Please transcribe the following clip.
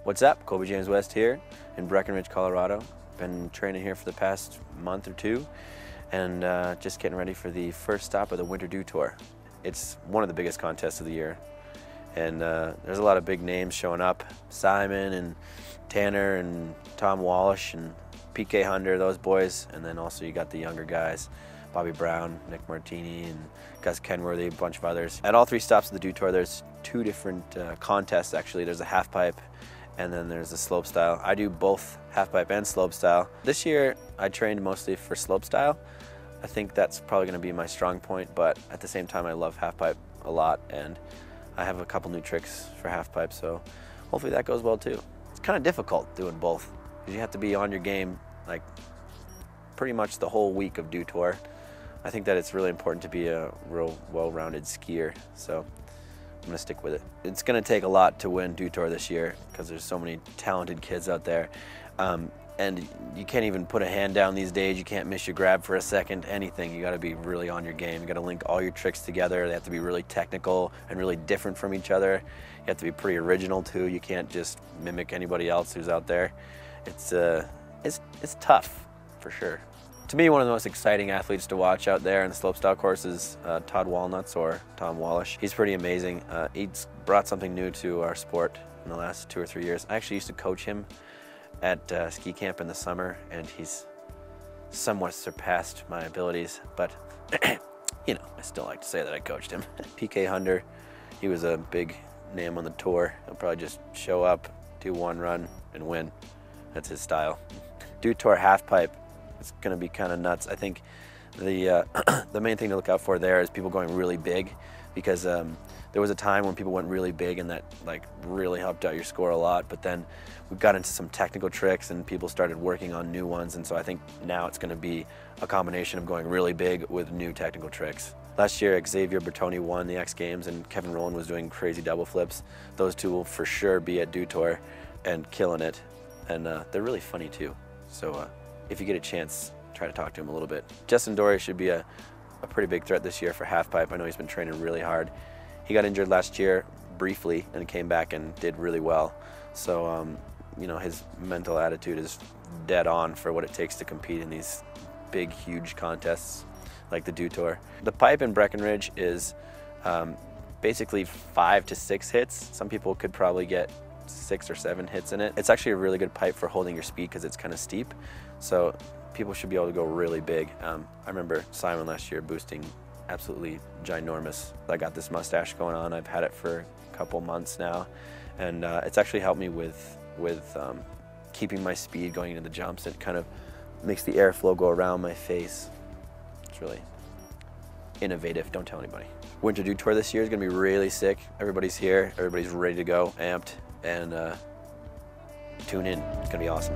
What's up? Colby James West here in Breckenridge, Colorado. Been training here for the past month or two and just getting ready for the first stop of the Winter Dew Tour. It's one of the biggest contests of the year, and there's a lot of big names showing up. Simon and Tanner and Tom Walsh and PK Hunter, those boys, and then also you got the younger guys, Bobby Brown, Nick Martini, and Gus Kenworthy, a bunch of others. At all three stops of the Dew Tour, there's two different contests actually. There's a half pipe and then there's the slope style. I do both half pipe and slope style. This year I trained mostly for slope style. I think that's probably going to be my strong point, but at the same time I love half pipe a lot, and I have a couple new tricks for half pipe, so hopefully that goes well too. It's kind of difficult doing both because you have to be on your game like pretty much the whole week of Dew Tour. I think that it's really important to be a real well-rounded skier, so I'm gonna stick with it. It's gonna take a lot to win Dew Tour this year because there's so many talented kids out there. And you can't even put a hand down these days. You can't miss your grab for a second, anything. You gotta be really on your game. You gotta link all your tricks together. They have to be really technical and really different from each other. You have to be pretty original too. You can't just mimic anybody else who's out there. It's tough, for sure. To me, one of the most exciting athletes to watch out there in the slopestyle course is Todd Walnuts, or Tom Walsh. He's pretty amazing. He's brought something new to our sport in the last 2 or 3 years. I actually used to coach him at ski camp in the summer, and he's somewhat surpassed my abilities, but you know, I still like to say that I coached him. PK Hunter, he was a big name on the tour. He'll probably just show up, do one run, and win. That's his style. Dew Tour half pipe, it's gonna be kind of nuts. I think the the main thing to look out for there is people going really big, because there was a time when people went really big and that like really helped out your score a lot, but then we got into some technical tricks and people started working on new ones, and so I think now it's gonna be a combination of going really big with new technical tricks. Last year, Xavier Bertoni won the X Games and Kevin Rowland was doing crazy double flips. Those two will for sure be at Dew Tour and killing it, and they're really funny too. So if you get a chance, try to talk to him a little bit. Justin Dory should be a pretty big threat this year for half pipe. I know he's been training really hard. He got injured last year briefly and came back and did really well. So you know, his mental attitude is dead on for what it takes to compete in these big, huge contests like the Dew Tour. The pipe in Breckenridge is basically 5 to 6 hits. Some people could probably get 6 or 7 hits in it. It's actually a really good pipe for holding your speed because it's kind of steep. So people should be able to go really big. I remember Simon last year boosting absolutely ginormous. I got this mustache going on. I've had it for a couple months now, and it's actually helped me with keeping my speed going into the jumps. It kind of makes the airflow go around my face. It's really innovative. Don't tell anybody. Winter Dew Tour this year is gonna be really sick. Everybody's here. Everybody's ready to go, amped, and tune in. It's gonna be awesome.